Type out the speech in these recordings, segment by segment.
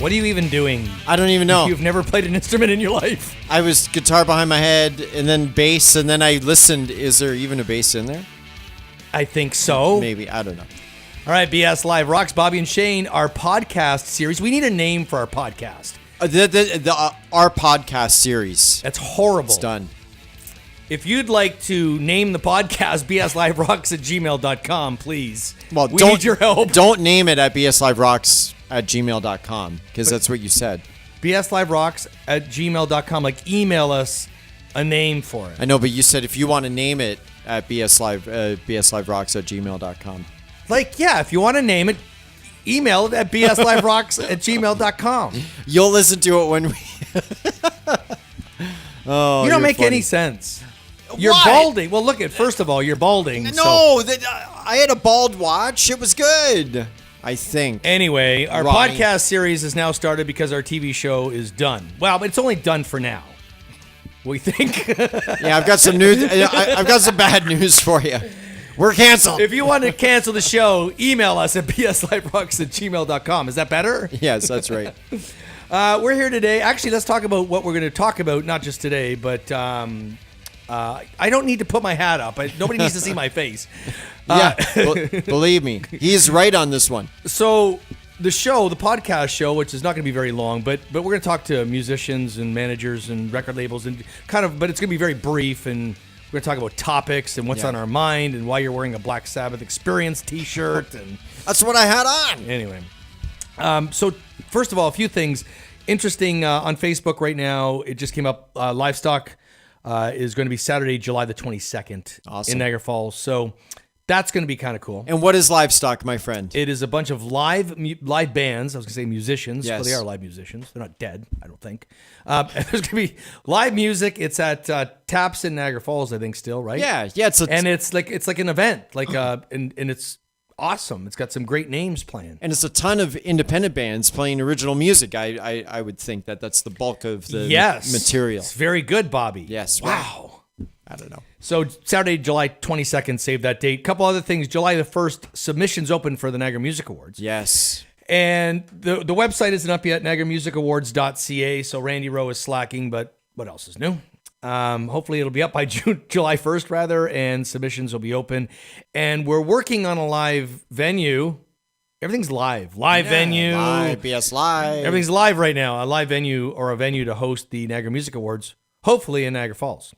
What are you even doing? I don't even know. You've never played an instrument in your life. I was guitar behind my head, and then bass, and then I listened. Is there even a bass in there? I think so. Maybe. I don't know. All right, BS Live Rocks, Bobby and Shane, our podcast series. We need a name for our podcast. Our podcast series. That's horrible. It's done. If you'd like to name the podcast bsliverocks@gmail.com, please. Well, we need your help. Don't name it at bsliverocks@gmail.com because that's what you said. bsliverocks@gmail.com. Like, email us a name for it. I know, but you said if you want to name it at bsliverocks@gmail.com. Like, yeah, if you want to name it, email it at bsliverocks@gmail.com. You'll listen to it when we... Oh, you don't you're make funny. any sense. You're What? balding. Well, look at, first of all, you're balding. No, I had a bald watch. It was good, I think. Anyway, our Ronnie. podcast series is now started because our TV show is done. Well, it's only done for now. We think. Yeah, I've got some news. I've got some bad news for you. We're canceled. If you want to cancel the show, email us at bsliverocks@gmail.com. Is that better? Yes, that's right. We're here today. Actually, let's talk about what we're going to talk about, not just today, but I don't need to put my hat up. Nobody needs to see my face. Yeah, believe me, he's right on this one. So the podcast show, which is not going to be very long, but we're going to talk to musicians and managers and record labels and but it's going to be very brief, and we're going to talk about topics and what's on our mind and why you're wearing a Black Sabbath Experience t-shirt. And That's what I had on. anyway, so first of all, a few things interesting on Facebook right now. It just came up. Livestock is going to be Saturday, July the 22nd Awesome. in Niagara Falls. So that's going to be kind of cool. And what is livestock, my friend? It is a bunch of live bands. I was going to say musicians. Yes. Well, they are live musicians. They're not dead, I don't think. And there's going to be live music. It's at Taps in Niagara Falls, I think, still, right? Yeah. It's like an event, and it's awesome. It's got some great names playing. And it's a ton of independent bands playing original music. I would think that's the bulk of the material. It's very good, Bobby. Yes. Wow. I don't know. So Saturday, July 22nd, save that date. Couple other things. July the 1st, submissions open for the Niagara Music Awards. Yes. And the website isn't up yet, niagaramusicawards.ca, so Randy Rowe is slacking, but what else is new? Hopefully it'll be up by July 1st, rather, and submissions will be open. And we're working on a live venue. Everything's live. Venue. Live, BS Live. Everything's live right now. A live venue or a venue to host the Niagara Music Awards, hopefully in Niagara Falls.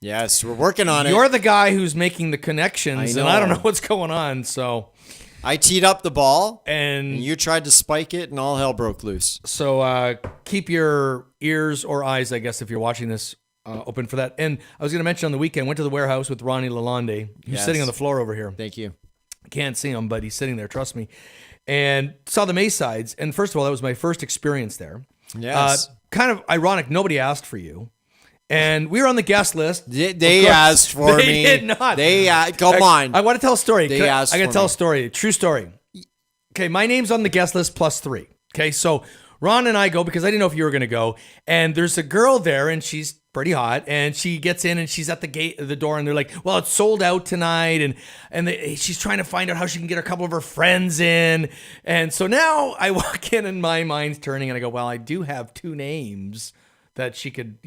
Yes, we're working on it. You're the guy who's making the connections, I and I don't know. know what's going on. So, I teed up the ball, and you tried to spike it, and all hell broke loose. So keep your ears or eyes, I guess, if you're watching this, open for that. And I was going to mention on the weekend, went to the warehouse with Ronnie Lalonde. He's Yes. sitting on the floor over here. Thank you. Can't see him, but he's sitting there, trust me. And saw the Maysides. And first of all, that was my first experience there. Yes. Kind of ironic, nobody asked for you. And we were on the guest list. They asked for They me. did not. Come on. I want to tell a story. They asked I got to for tell me. a story. True story. Okay, my name's on the guest list +3. Okay, so Ron and I go because I didn't know if you were going to go. And there's a girl there, and she's pretty hot. And she gets in, and she's at the door, and they're like, "Well, it's sold out tonight." And she's trying to find out how she can get a couple of her friends in. And so now I walk in, and my mind's turning, and I go, "Well, I do have 2 names that she could,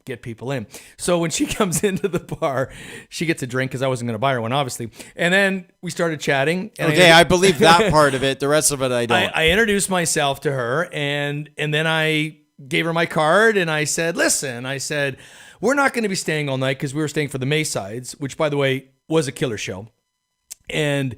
get people in." So when she comes into the bar, she gets a drink because I wasn't going to buy her one, obviously. And then we started chatting. And Okay, I believe that part of it. The rest of it, I don't. I introduced myself to her, and then I gave her my card, and I said, "Listen," I said, "we're not going to be staying all night because we were staying for the Maysides, which, by the way, was a killer show." And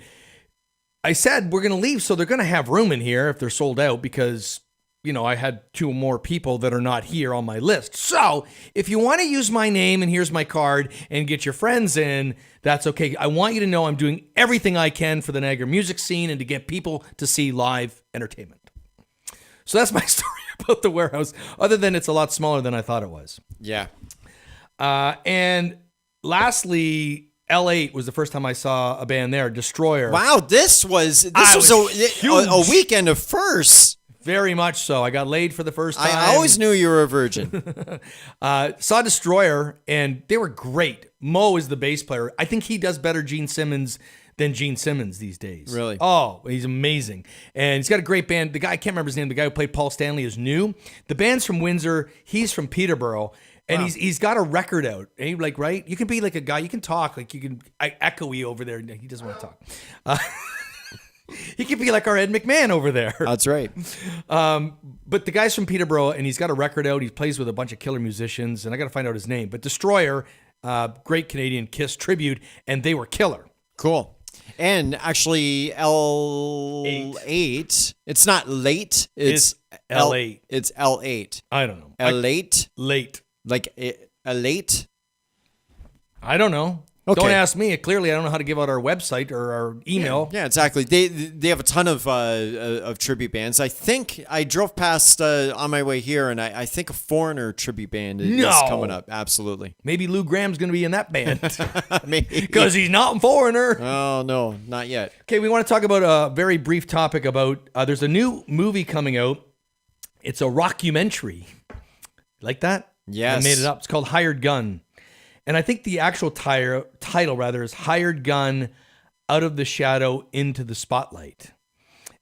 I said, "We're going to leave, so they're going to have room in here if they're sold out because I had 2 more people that are not here on my list. So if you want to use my name and here's my card and get your friends in, that's okay. I want you to know I'm doing everything I can for the Niagara music scene and to get people to see live entertainment." So that's my story about the warehouse, other than it's a lot smaller than I thought it was. Yeah. And lastly, L8 was the first time I saw a band there, Destroyer. Wow, this was huge. a weekend of firsts. Very much so. I got laid for the first time. I always knew you were a virgin. Saw Destroyer, and they were great. Mo is the bass player. I think he does better Gene Simmons than Gene Simmons these days. Really? Oh, he's amazing. And he's got a great band. The guy, I can't remember his name, the guy who played Paul Stanley is new. The band's from Windsor. He's from Peterborough. And he's got a record out. And he, like, right? You can be like a guy, you can talk, like you can echoey over there. He doesn't want to talk. He could be like our Ed McMahon over there. That's right. But the guy's from Peterborough, and he's got a record out. He plays with a bunch of killer musicians, and I got to find out his name. But Destroyer, great Canadian Kiss tribute, and they were killer. Cool. And actually, L8. It's not late. It's L8. It's L8. I don't know. L8. Late. Like a late. I don't know. Okay. Don't ask me. Clearly, I don't know how to give out our website or our email. Yeah, exactly. They have a ton of tribute bands. I think I drove past on my way here, and I think a Foreigner tribute band is coming up. Absolutely. Maybe Lou Graham's going to be in that band Maybe. because he's not a Foreigner. Oh no, not yet. Okay, we want to talk about a very brief topic about. There's a new movie coming out. It's a rockumentary. Like that? Yes. I made it up. It's called Hired Gun. And I think the actual title is Hired Gun Out of the Shadow into the Spotlight.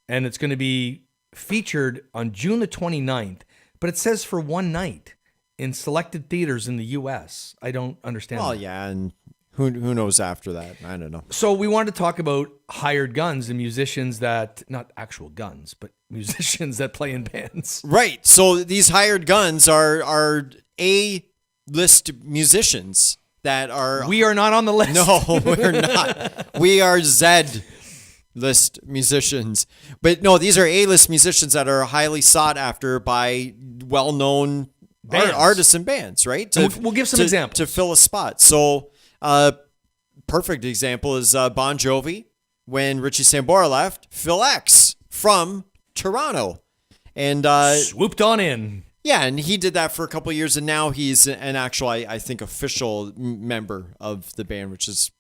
And it's going to be featured on June the 29th, but it says for one night in selected theaters in the U.S. I don't understand Well, that. yeah, and who knows after that? I don't know. So we wanted to talk about hired guns and musicians that, not actual guns, but musicians that play in bands. Right. So these hired guns are A-list musicians that are... We are not on the list. No, we're not. We are Z-list musicians. But no, these are A-list musicians that are highly sought after by well-known artists and bands, right? We'll give some examples. To fill a spot. So, perfect example is Bon Jovi. When Richie Sambora left, Phil X from Toronto. And swooped on in. yeah, and he did that for a couple of years, and now he's an actual, I think, official member of the band, which is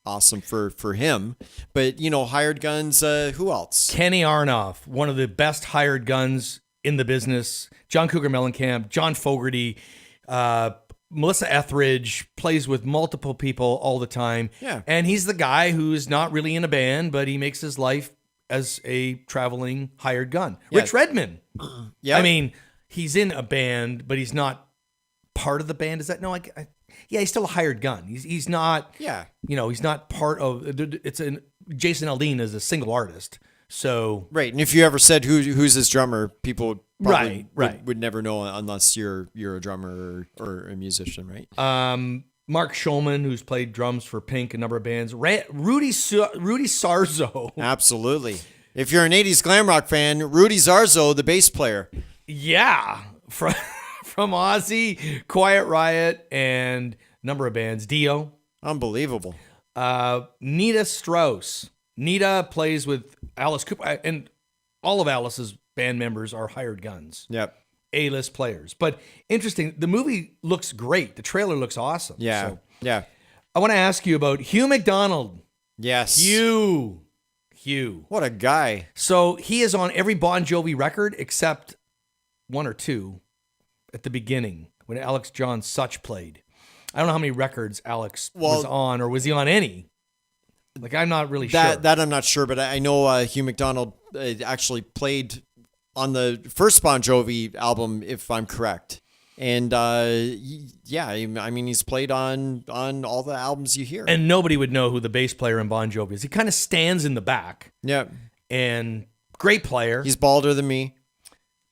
awesome for him. But, you know, hired guns, who else? Kenny Aronoff, one of the best hired guns in the business. John Cougar Mellencamp, John Fogerty, Melissa Etheridge, plays with multiple people all the time. Yeah. And he's the guy who's not really in a band, but he makes his life as a traveling hired gun. Yeah. Rich Redman. Yeah. I mean, he's in a band, but he's not part of the band. Is that no? Yeah, he's still a hired gun. He's not. Yeah. You know, he's not part of. Jason Aldean is a single artist. So Right, and if you ever said who's his drummer, people probably Right. would never know unless you're a drummer or a musician, right? Mark Schulman, who's played drums for Pink, a number of bands. Rudy Sarzo. Absolutely. If you're an 80s glam rock fan, Rudy Sarzo, the bass player. Yeah, from Ozzy, Quiet Riot, and a number of bands. Dio. Unbelievable. Nita Strauss. Nita plays with Alice Cooper, and all of Alice's band members are hired guns. Yep. A-list players. But interesting, the movie looks great. The trailer looks awesome. Yeah. So Yeah. I want to ask you about Hugh McDonald. Yes. Hugh. What a guy. So he is on every Bon Jovi record except one or two at the beginning when Alex John Such played. I don't know how many records Alex was on, or was he on any? Like, I'm not really sure. That I'm not sure, but I know Hugh McDonald actually played on the first Bon Jovi album, if I'm correct. And yeah, I mean, he's played on all the albums you hear. And nobody would know who the bass player in Bon Jovi is. He kind of stands in the back. Yeah. And great player. He's balder than me.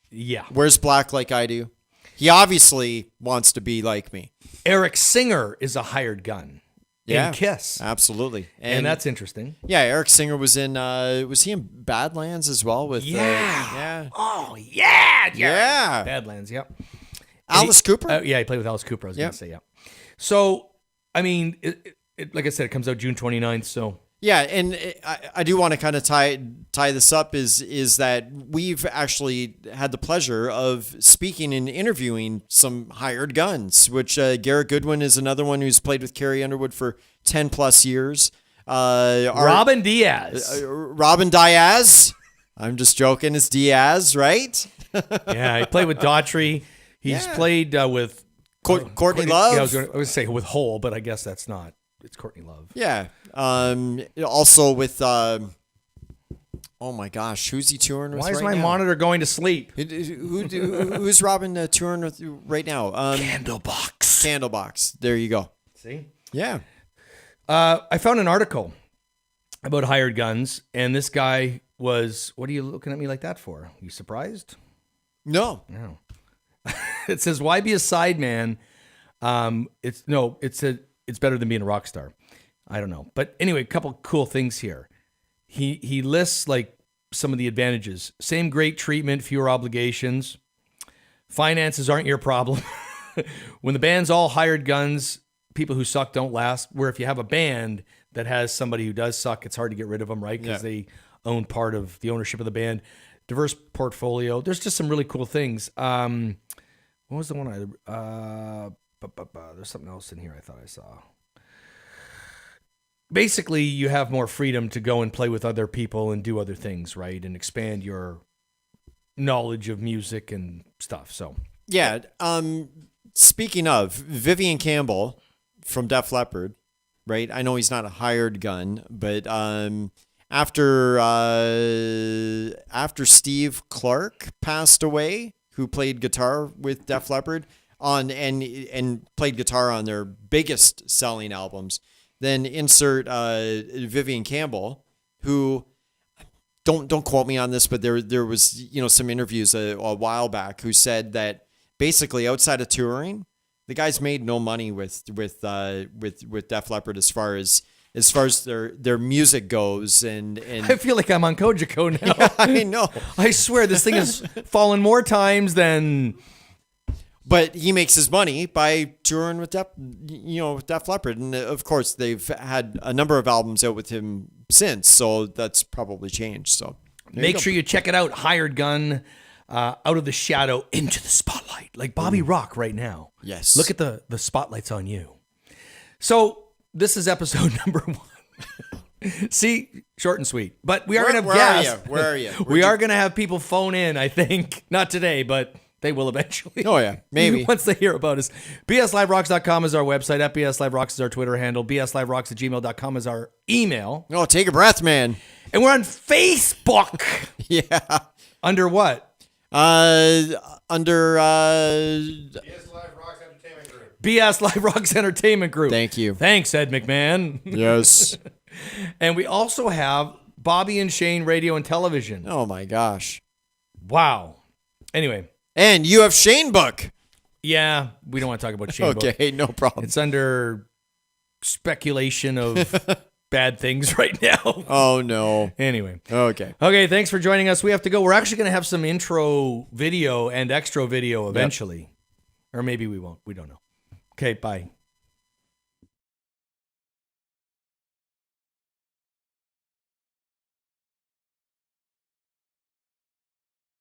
Yeah. Wears black like I do. He obviously wants to be like me. Eric Singer is a hired gun. Yeah. In Kiss. Absolutely. And that's interesting. Yeah, Eric Singer was in was he in Badlands as well with yeah. Oh, yeah. Yeah. Badlands, yep. Alice Cooper? Yeah, he played with Alice Cooper, I was going to say, yeah. So, I mean, it, like I said, it comes out June 29th, so. Yeah, and I do want to kind of tie this up is that we've actually had the pleasure of speaking and interviewing some hired guns, which Garrett Goodwin is another one who's played with Carrie Underwood for 10 plus years. Robin Diaz. Robin Diaz. I'm just joking. It's Diaz, right? Yeah, he played with Daughtry. He's played with Courtney Love. Yeah, I was going to say with Hole, but I guess that's not. It's Courtney Love. Yeah. Also with oh my gosh, who's he touring with? Why is right my now? monitor going to sleep? Who's Robin touring with right now? Candlebox. Candlebox. There you go. See? Yeah. I found an article about hired guns, and this guy was, what are you looking at me like that for? You surprised? No. No. It says, why be a sideman? It's better than being a rock star. I don't know. But anyway, a couple cool things here. He lists like some of the advantages. Same great treatment, fewer obligations. Finances aren't your problem. When the band's all hired guns, people who suck don't last. Where if you have a band that has somebody who does suck, it's hard to get rid of them, right? Because they own part of the ownership of the band. Diverse portfolio. There's just some really cool things. What was the one there's something else in here I thought I saw. Basically, you have more freedom to go and play with other people and do other things, right? And expand your knowledge of music and stuff. So, yeah. Speaking of Vivian Campbell from Def Leppard, right? I know he's not a hired gun, but after Steve Clark passed away, who played guitar with Def Leppard and played guitar on their biggest selling albums, then insert Vivian Campbell, who don't quote me on this, but there was some interviews a while back who said that basically outside of touring, the guys made no money with Def Leppard as far as their music goes, and I feel like I'm on Kojako now. yeah, I know. I swear this thing has fallen more times than. But he makes his money by touring with Def Leppard, and of course they've had a number of albums out with him since, so that's probably changed. So make sure you check it out. Hired Gun, out of the shadow into the spotlight, like Bobby Rock right now. Yes. Look at the spotlights on you. So this is episode number 1. See, short and sweet, but we are going to have guests. Where are you? We are going to have people phone in. I think not today, but. They will eventually. Oh, yeah. Maybe. Once they hear about us. BSLiveRocks.com is our website. FBSLiveRocks is our Twitter handle. BSLiveRocks@gmail.com is our email. Oh, take a breath, man. And we're on Facebook. Yeah. Under what? Under BS Live Rocks Entertainment Group. BS Live Rocks Entertainment Group. Thank you. Thanks, Ed McMahon. Yes. And we also have Bobby and Shane Radio and Television. Oh, my gosh. Wow. Anyway. And you have Shane Book. Yeah, we don't want to talk about Shane Book. Okay, no problem. It's under speculation of bad things right now. Oh, no. Anyway. Okay. Okay, thanks for joining us. We have to go. We're actually going to have some intro video and extra video eventually. Or maybe we won't. We don't know. Okay, bye.